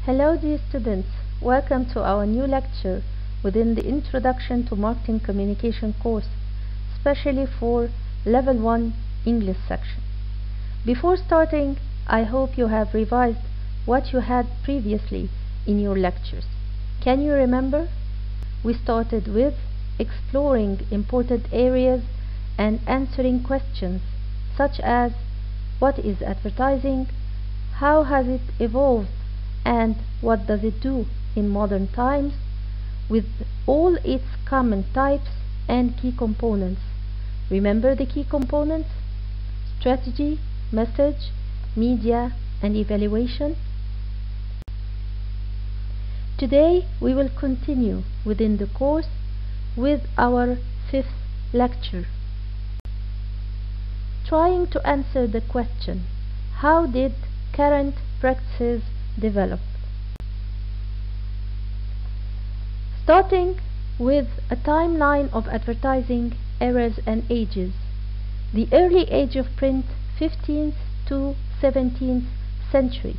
Hello dear students, welcome to our new lecture within the Introduction to Marketing Communication course, especially for Level 1 English section. Before starting, I hope you have revised what you had previously in your lectures. Can you remember? We started with exploring important areas and answering questions such as what is advertising, how has it evolved, and what does it do in modern times, with all its common types and key components. Remember the key components? Strategy, message, media, and evaluation. Today we will continue within the course with our 5th lecture, trying to answer the question, how did current practices develop? Starting with a timeline of advertising eras and ages. The early age of print, 15th to 17th century.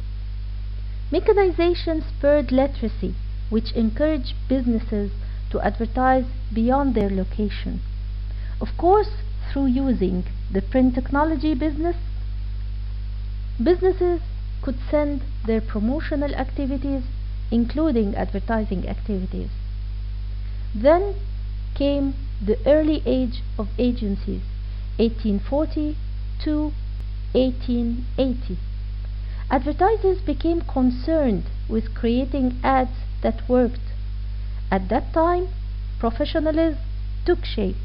Mechanization spurred literacy, which encouraged businesses to advertise beyond their location. Of course, through using the print technology, businesses could send their promotional activities, including advertising activities. Then came the early age of agencies, 1840 to 1880. Advertisers became concerned with creating ads that worked. At that time, professionalism took shape.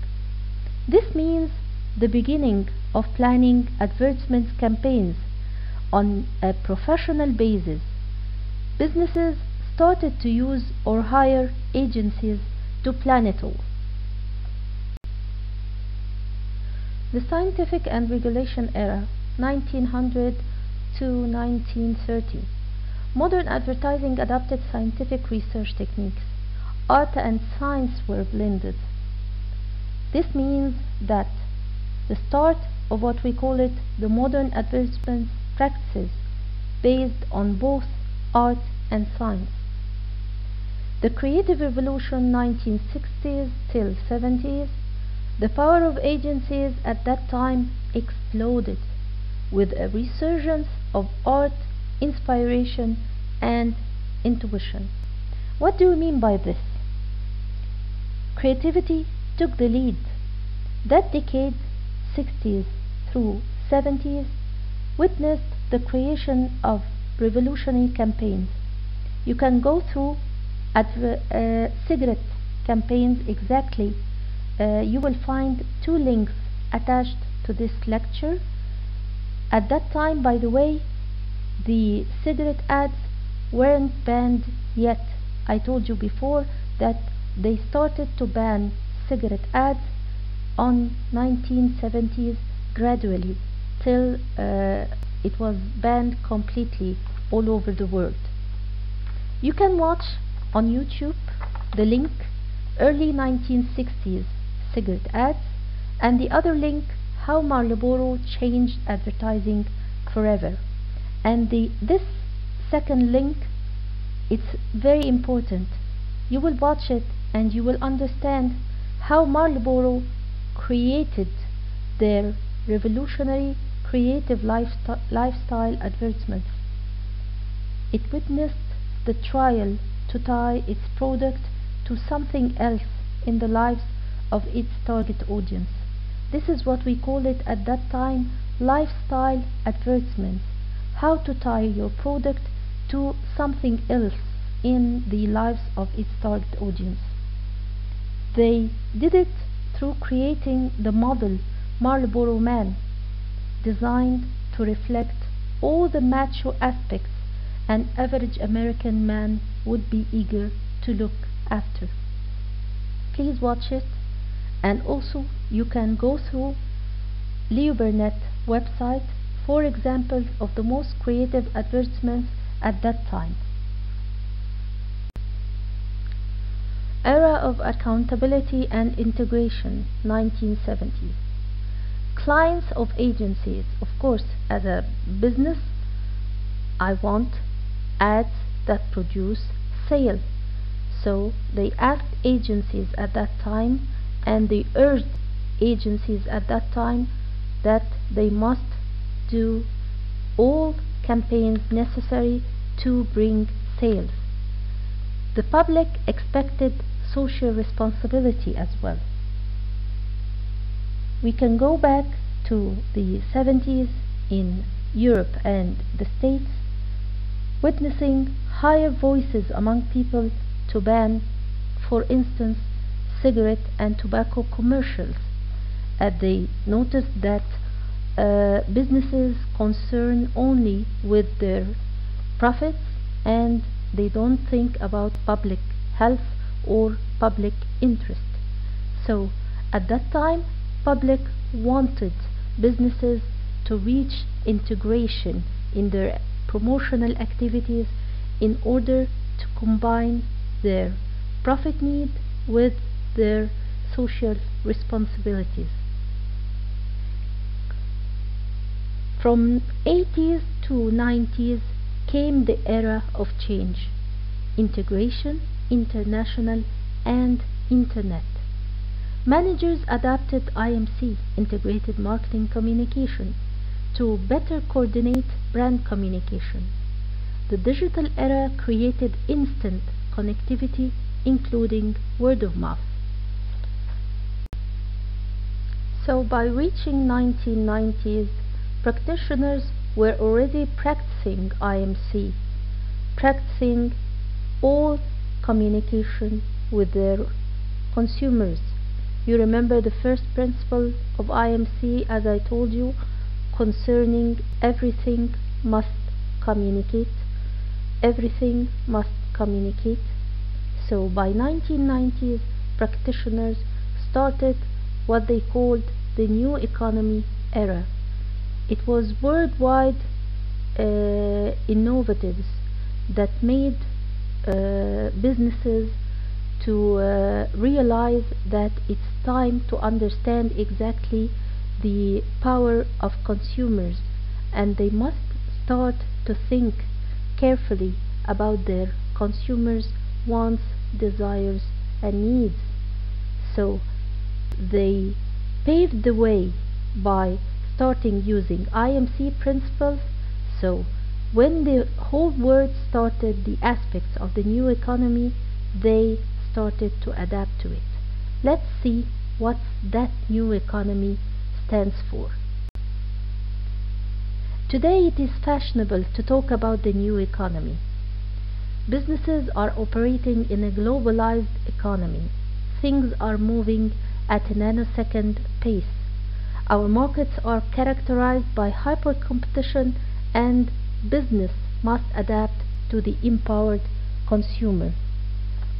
This means the beginning of planning advertisement campaigns on a professional basis. Businesses started to use or hire agencies to plan it all. The scientific and regulation era, 1900 to 1930. Modern advertising adopted scientific research techniques. Art and science were blended. This means that the start of what we call it the modern advertisement practices based on both art and science. The creative revolution, 1960s till 70s. The power of agencies at that time exploded with a resurgence of art, inspiration, and intuition. What do we mean by this? Creativity took the lead. That decade, 60s through 70s, witnessed the creation of revolutionary campaigns. You can go through cigarette campaigns exactly. You will find 2 links attached to this lecture. At that time, by the way, the cigarette ads weren't banned yet. I told you before that they started to ban cigarette ads on 1970s gradually till it was banned completely all over the world. You can watch on YouTube the link early 1960s cigarette ads, and the other link how Marlboro changed advertising forever. And this second link, it's very important. You will watch it and you will understand how Marlboro created their revolutionary creative lifestyle advertisements. It witnessed the trial to tie its product to something else in the lives of its target audience. This is what we call it at that time, lifestyle advertisements. How to tie your product to something else in the lives of its target audience. They did it through creating the model Marlboro Man, designed to reflect all the macho aspects an average American man would be eager to look after. Please watch it, and also you can go through Leo Burnett website for examples of the most creative advertisements at that time. Era of accountability and integration, 1970s. Clients of agencies. Of course, as a business, I want ads that produce sales. So they asked agencies at that time, and they urged agencies at that time that they must do all campaigns necessary to bring sales. The public expected social responsibility as well. We can go back to the 70s in Europe and the States, witnessing higher voices among people to ban, for instance, cigarette and tobacco commercials, as they noticed that businesses concern only with their profits and they don't think about public health or public interest. So at that time, public wanted businesses to reach integration in their promotional activities in order to combine their profit need with their social responsibilities. From 80s to 90s came the era of change, integration, international, and internet. Managers adapted IMC, integrated marketing communication, to better coordinate brand communication. The digital era created instant connectivity, including word of mouth. So by reaching 1990s, practitioners were already practicing IMC, practicing all communication with their consumers. You remember the first principle of IMC, as I told you, concerning everything must communicate. Everything must communicate. So by 1990s, practitioners started what they called the new economy era. It was worldwide innovatives that made businesses to realize that it's time to understand exactly the power of consumers, and they must start to think carefully about their consumers' wants, desires, and needs. So they paved the way by starting using IMC principles. So when the whole world started the aspects of the new economy, they started to adapt to it. Let's see what that new economy stands for. Today it is fashionable to talk about the new economy. Businesses are operating in a globalized economy. Things are moving at a nanosecond pace. Our markets are characterized by hyper competition, and business must adapt to the empowered consumer.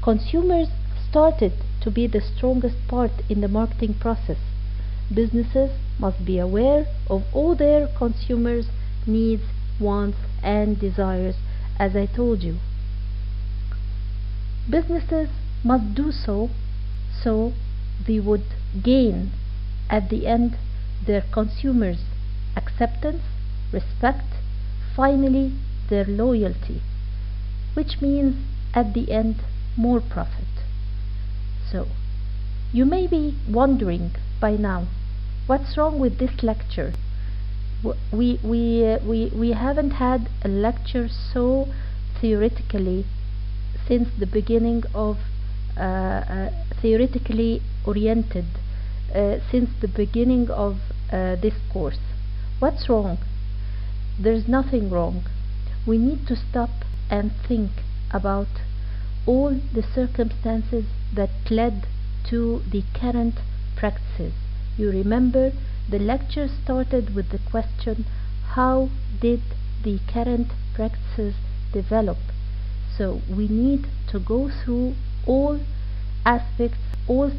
Consumers started to be the strongest part in the marketing process. Businesses must be aware of all their consumers' needs, wants, and desires, as I told you. Businesses must do so they would gain at the end their consumers' acceptance, respect, finally their loyalty, which means at the end more profit. So you may be wondering by now, what's wrong with this lecture? We haven't had a lecture so theoretically since the beginning of theoretically oriented since the beginning of this course. What's wrong? There's nothing wrong. We need to stop and think about all the circumstances that led to the current practices. You remember the lecture started with the question, how did the current practices develop? So we need to go through all aspects, all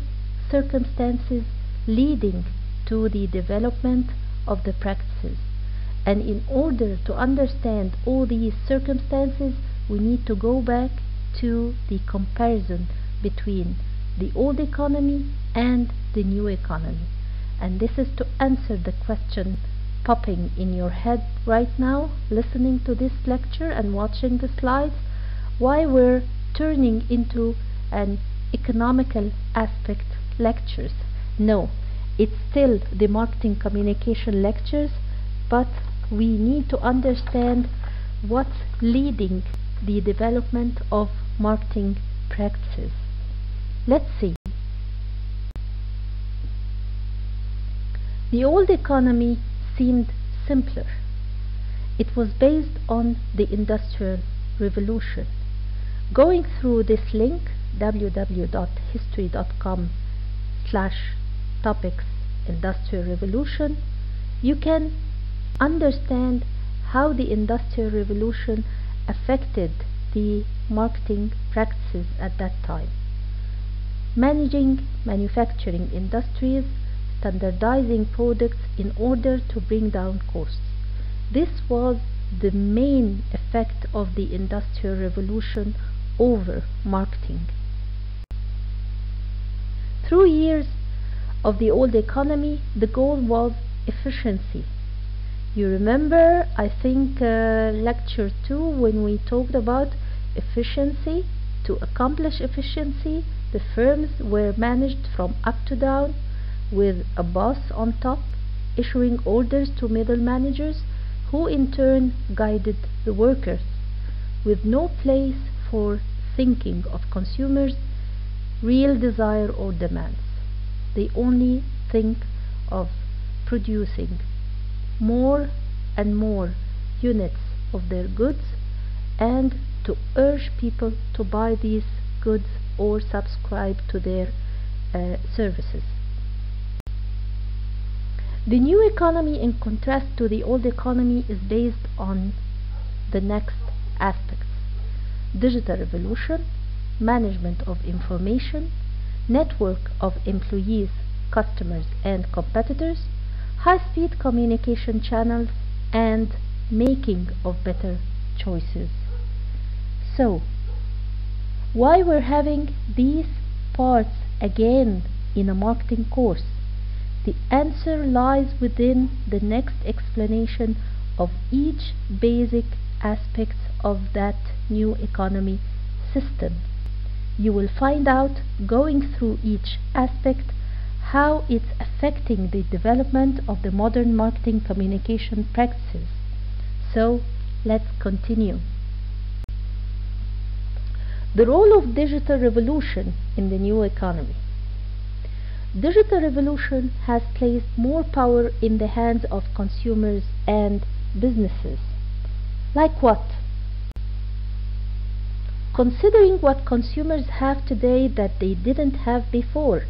circumstances leading to the development of the practices. And in order to understand all these circumstances, we need to go back to the comparison between the old economy and the new economy. And this is to answer the question popping in your head right now, listening to this lecture and watching the slides. why we're turning into an economical aspect lectures. No, it's still the marketing communication lectures, but we need to understand what's leading the development of marketing practices. Let's see. The old economy seemed simpler. It was based on the Industrial Revolution. Going through this link, www.history.com/topics Industrial Revolution, you can understand how the Industrial Revolution affected the marketing practices at that time. Managing manufacturing industries, standardizing products in order to bring down costs. This was the main effect of the Industrial Revolution over marketing. Through years of the old economy, the goal was efficiency. You remember, I think, lecture 2, when we talked about efficiency. To accomplish efficiency, the firms were managed from up to down, with a boss on top issuing orders to middle managers, who in turn guided the workers, with no place for thinking of consumers' real desire or demands. They only think of producing more and more units of their goods and to urge people to buy these goods or subscribe to their services. The new economy, in contrast to the old economy, is based on the next aspects: digital revolution, management of information, network of employees, customers and competitors, high-speed communication channels, and making of better choices. So, why we're having these parts again in a marketing course? The answer lies within the next explanation of each basic aspect of that new economy system. You will find out, going through each aspect, how it's affecting the development of the modern marketing communication practices. So, let's continue. The role of digital revolution in the new economy. Digital revolution has placed more power in the hands of consumers and businesses. Like what? Considering what consumers have today that they didn't have before.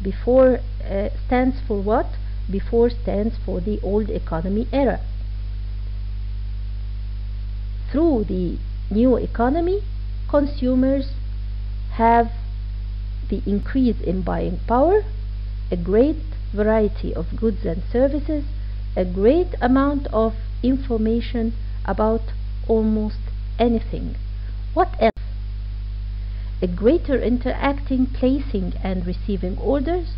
Before stands for what? Before stands for the old economy era. Through the new economy, consumers have the increase in buying power, a great variety of goods and services, a great amount of information about almost anything. What else? A greater interacting, placing and receiving orders,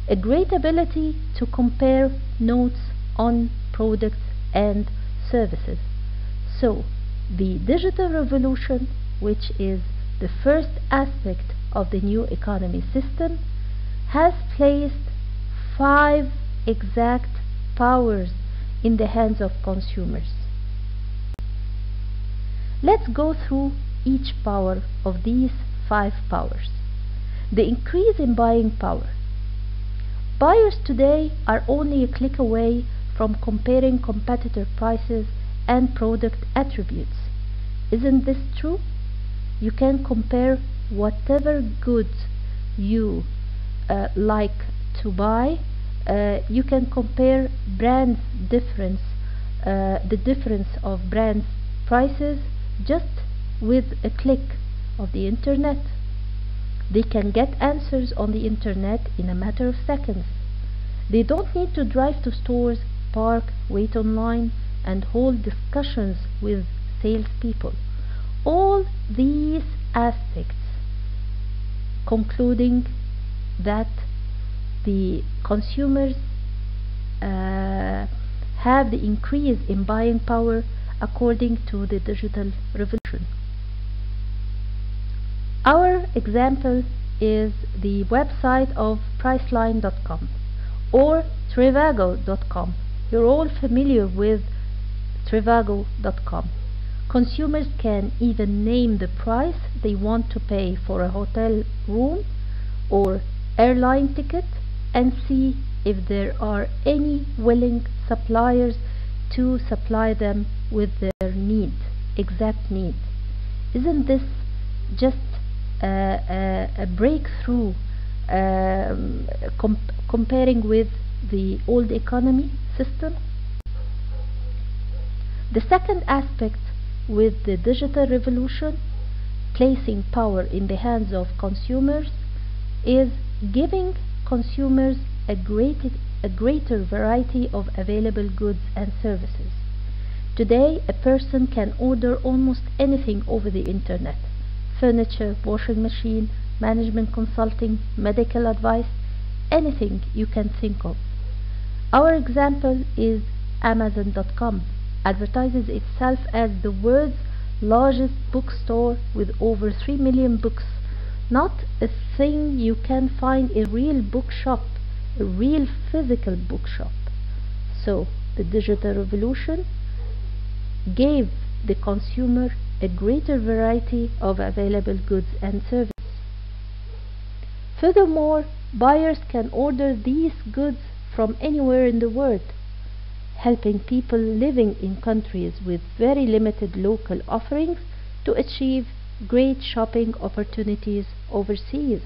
a great ability to compare notes on products and services. So, the digital revolution, which is the first aspect of the new economy system, has placed 5 exact powers in the hands of consumers. Let's go through each power of these 5 powers. The increase in buying power. Buyers today are only a click away from comparing competitor prices and product attributes. Isn't this true? You can compare whatever goods you like to buy. You can compare brands difference, the difference of brands prices just with a click of the internet. They can get answers on the internet in a matter of seconds. They don't need to drive to stores, park, wait online, and hold discussions with salespeople. All these aspects concluding that the consumers have the increase in buying power according to the digital revolution. Our example is the website of Priceline.com or Trivago.com. You're all familiar with Trivago.com. Consumers can even name the price they want to pay for a hotel room or airline ticket and see if there are any willing suppliers to supply them with their exact need. Isn't this just a breakthrough comparing with the old economy system? The second aspect with the digital revolution, placing power in the hands of consumers, is giving consumers a greater variety of available goods and services. Today, a person can order almost anything over the internet: furniture, washing machine, management consulting, medical advice, anything you can think of. Our example is Amazon.com. Advertises itself as the world's largest bookstore with over 3 million books. Not a thing you can find a real bookshop, a real physical bookshop. So the digital revolution gave the consumer a greater variety of available goods and services. Furthermore, buyers can order these goods from anywhere in the world, helping people living in countries with very limited local offerings to achieve great shopping opportunities overseas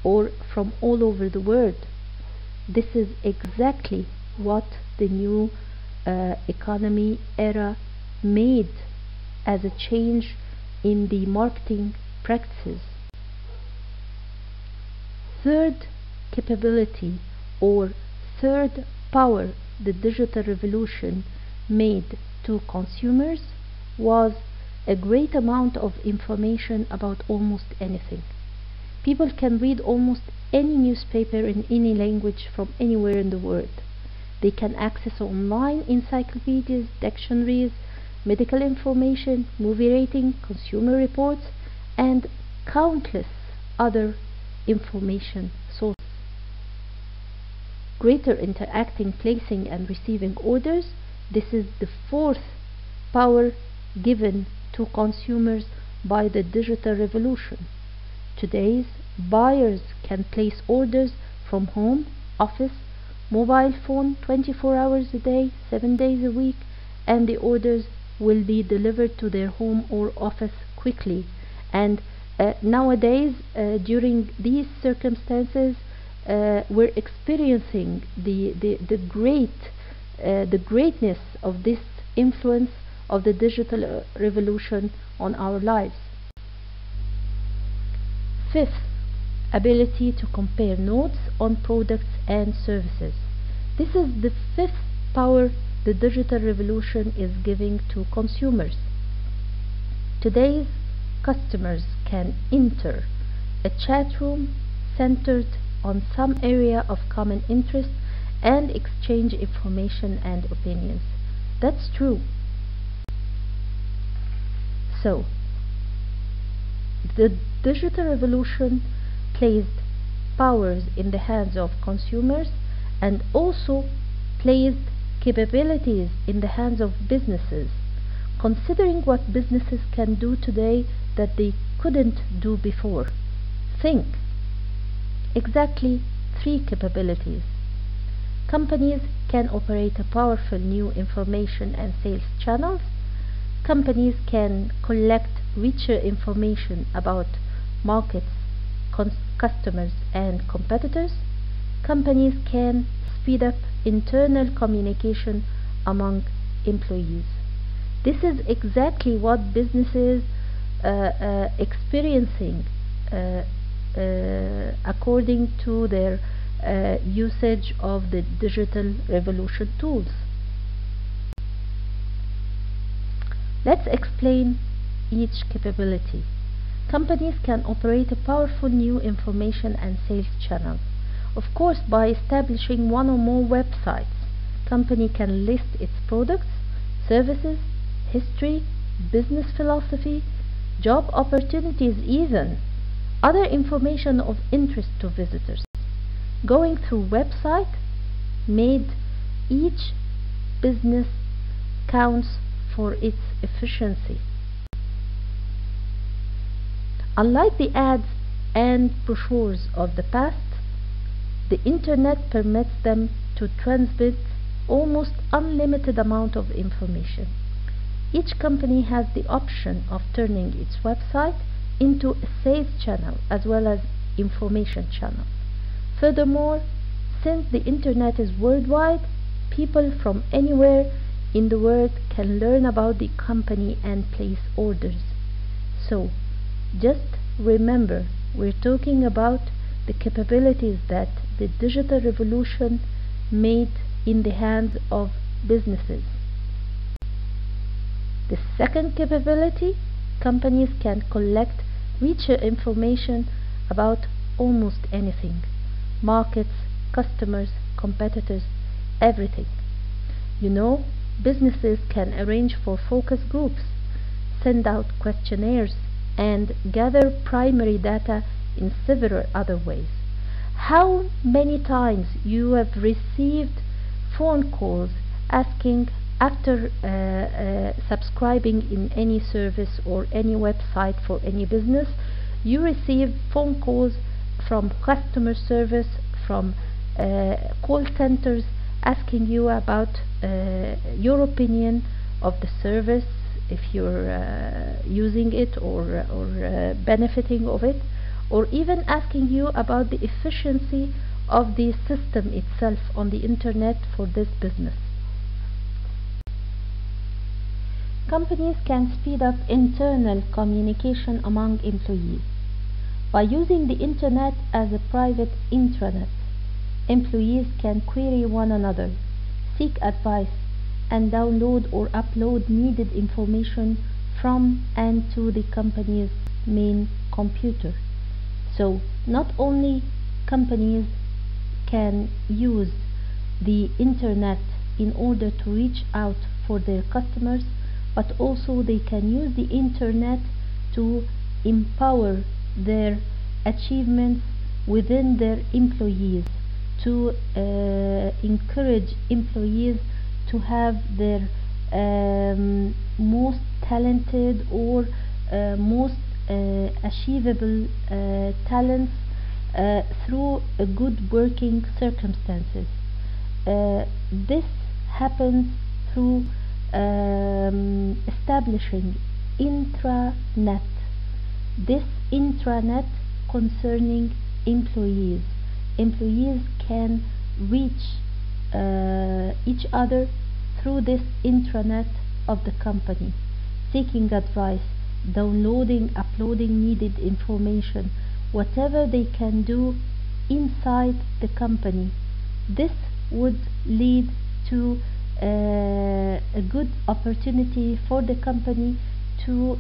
or from all over the world. This is exactly what the new economy era made as a change in the marketing practices. Third capability or third power the digital revolution made to consumers was a great amount of information about almost anything. People can read almost any newspaper in any language from anywhere in the world. They can access online encyclopedias, dictionaries, medical information, movie rating, consumer reports, and countless other information sources. Greater interacting, placing, and receiving orders. This is the fourth power given to consumers by the digital revolution. Today's buyers can place orders from home, office, mobile phone 24 hours a day, 7 days a week, and the orders will be delivered to their home or office quickly. And nowadays, during these circumstances, we're experiencing the greatness of this influence of the digital revolution on our lives. Fifth, ability to compare notes on products and services. This is the fifth power the digital revolution is giving to consumers. Today's customers can enter a chat room centered on some area of common interest and exchange information and opinions. That's true. So, the digital revolution placed powers in the hands of consumers and also placed capabilities in the hands of businesses, considering what businesses can do today that they couldn't do before. Think. Exactly 3 capabilities. Companies can operate a powerful new information and sales channels. Companies can collect richer information about markets, customers, and competitors. Companies can speed up internal communication among employees. This is exactly what businesses experiencing according to their usage of the digital revolution tools. Let's explain each capability. Companies can operate a powerful new information and sales channel. Of course, by establishing one or more websites, company can list its products, services, history, business philosophy, job opportunities even, Other information of interest to visitors. Going through website made each business counts for its efficiency. Unlike the ads and brochures of the past, the internet permits them to transmit almost unlimited amount of information. Each company has the option of turning its website into a sales channel as well as information channel. Furthermore, since the internet is worldwide, people from anywhere in the world can learn about the company and place orders. So, just remember, we're talking about the capabilities that the digital revolution made in the hands of businesses. The second capability, companies can collect richer information about almost anything. Markets, customers, competitors, everything. You know, businesses can arrange for focus groups, send out questionnaires, and gather primary data in several other ways. How many times you have received phone calls asking, after subscribing in any service or any website for any business, you receive phone calls from customer service, from call centers, asking you about your opinion of the service, if you're using it or benefiting of it, or even asking you about the efficiency of the system itself on the internet for this business. Companies can speed up internal communication among employees. By using the internet as a private intranet, employees can query one another, seek advice, and download or upload needed information from and to the company's main computer. So not only companies can use the internet in order to reach out for their customers, but also they can use the internet to empower their achievements within their employees, to encourage employees to have their most talented or most achievable talents through a good working circumstances. This happens through establishing intranet. This intranet concerning employees. Employees can reach each other through this intranet of the company, seeking advice, downloading, uploading needed information, whatever they can do inside the company. This would lead to a good opportunity for the company to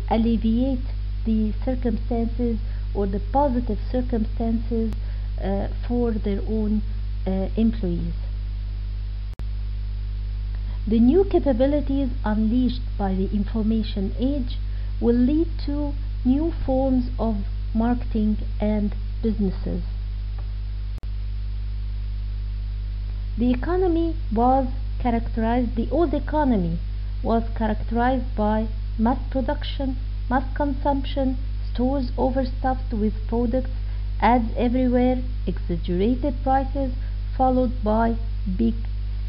alleviate the circumstances or the positive circumstances for their own employees. The new capabilities unleashed by the information age will lead to new forms of marketing and businesses. The old economy was characterized by mass production, mass consumption, stores overstuffed with products, ads everywhere, exaggerated prices, followed by big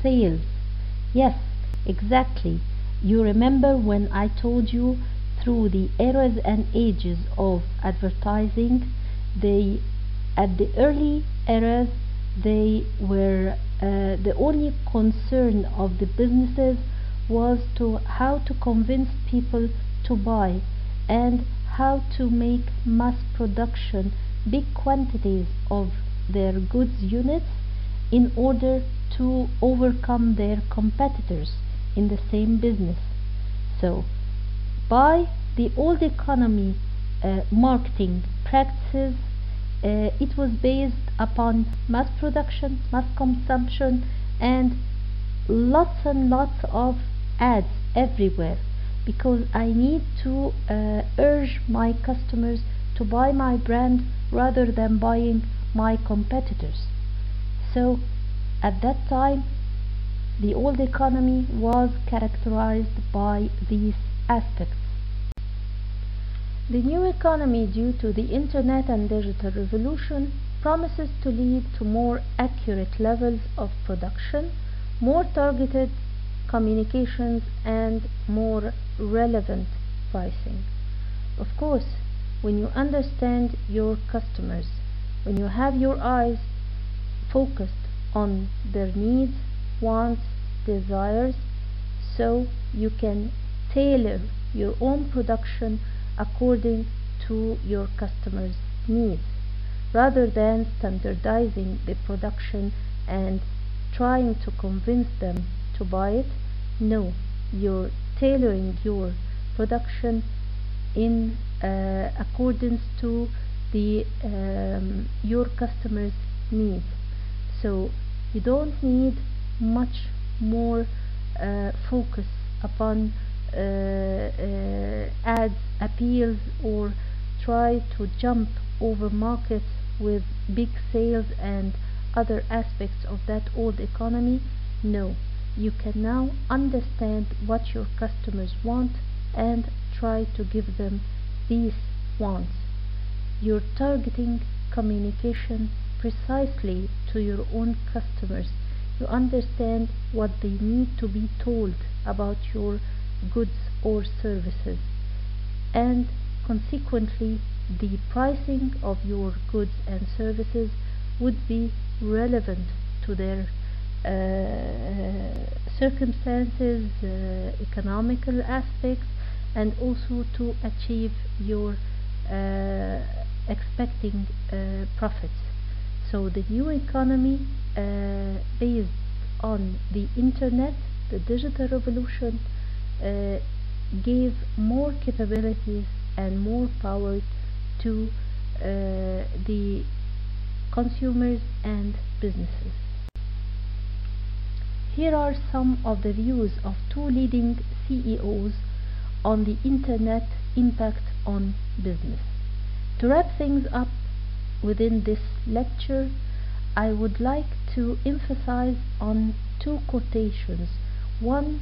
sales. Yes, exactly. You remember when I told you through the eras and ages of advertising, at the early eras, they were the only concern of the businesses was to how to convince people to buy and how to make mass production big quantities of their goods units in order to overcome their competitors in the same business. So by the old economy marketing practices, it was based upon mass production, mass consumption, and lots of ads everywhere. because I need to urge my customers to buy my brand rather than buying my competitors. So at that time, the old economy was characterized by these aspects. The new economy, due to the internet and digital revolution, promises to lead to more accurate levels of production, more targeted communications, and more relevant pricing. Of course, when you understand your customers, when you have your eyes focused on their needs, wants, desires, so you can tailor your own production according to your customers' needs, rather than standardizing the production and trying to convince them to buy it. No, you're tailoring your production in accordance to the your customers' needs. So you don't need much more focus upon ads, appeals, or try to jump over markets with big sales and other aspects of that old economy. No, you can now understand what your customers want and try to give them these wants. You're targeting communication precisely to your own customers. You understand what they need to be told about your goods or services, and consequently the pricing of your goods and services would be relevant to their circumstances, economical aspects, and also to achieve your expecting profits. So the new economy, based on the internet, the digital revolution, gave more capabilities and more power to the consumers and businesses. Here are some of the views of two leading CEOs on the internet impact on business. To wrap things up within this lecture, I would like to emphasize on two quotations. One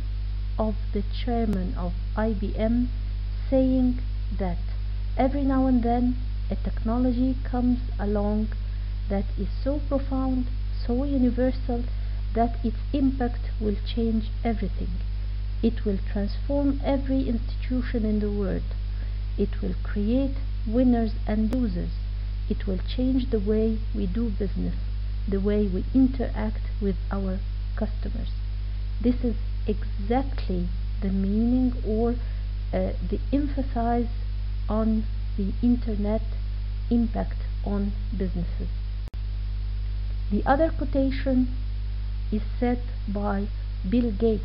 of the chairman of IBM, saying that every now and then a technology comes along that is so profound, so universal, that its impact will change everything. It will transform every institution in the world. It will create winners and losers. It will change the way we do business, the way we interact with our customers. This is exactly the meaning or the emphasis on the internet impact on businesses. The other quotation is said by Bill Gates,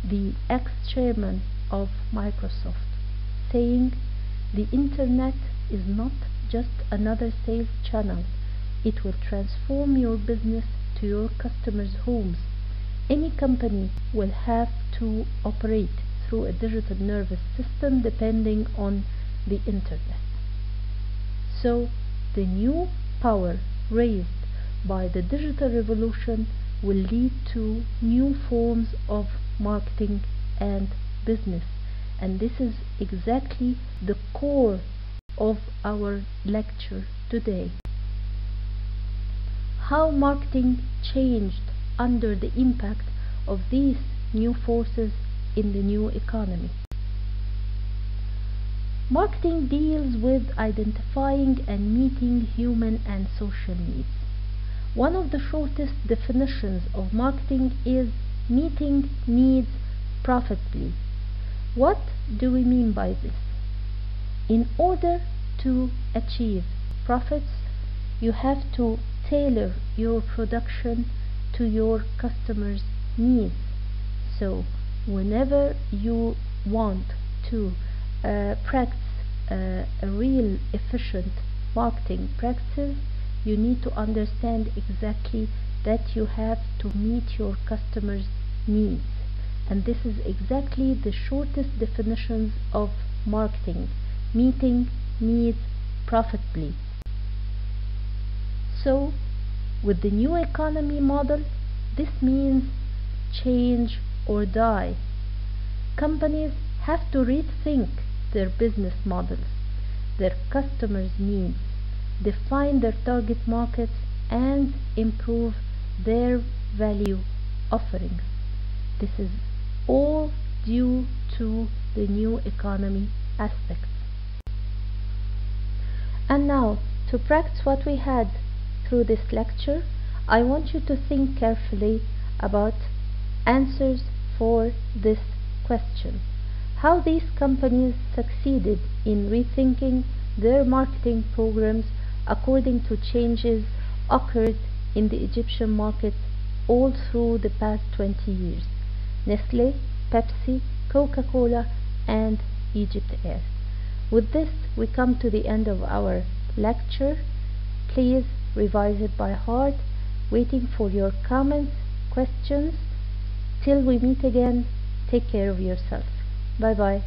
the ex-chairman of Microsoft, saying, "The internet is not just another sales channel. It will transform your business to your customers' homes. Any company will have to operate through a digital nervous system depending on the internet." So the new power raised by the digital revolution will lead to new forms of marketing and business, and this is exactly the core of our lecture today. How marketing changed under the impact of these new forces in the new economy. Marketing deals with identifying and meeting human and social needs. One of the shortest definitions of marketing is meeting needs profitably. What do we mean by this? In order to achieve profits, you have to tailor your production to your customers' needs. So whenever you want to practice a real efficient marketing practices, you need to understand exactly that you have to meet your customers' needs. And this is exactly the shortest definitions of marketing: meeting needs profitably. So, with the new economy model, this means change or die. Companies have to rethink their business models, their customers' needs, define their target markets, and improve their value offerings. This is all due to the new economy aspects. And now, to practice what we had through this lecture, I want you to think carefully about answers for this question: how these companies succeeded in rethinking their marketing programs according to changes occurred in the Egyptian market all through the past 20 years. Nestle, Pepsi, Coca-Cola, and Egypt Air. With this, we come to the end of our lecture. Please revise it by heart, waiting for your comments, questions. Till we meet again, take care of yourself. Bye bye.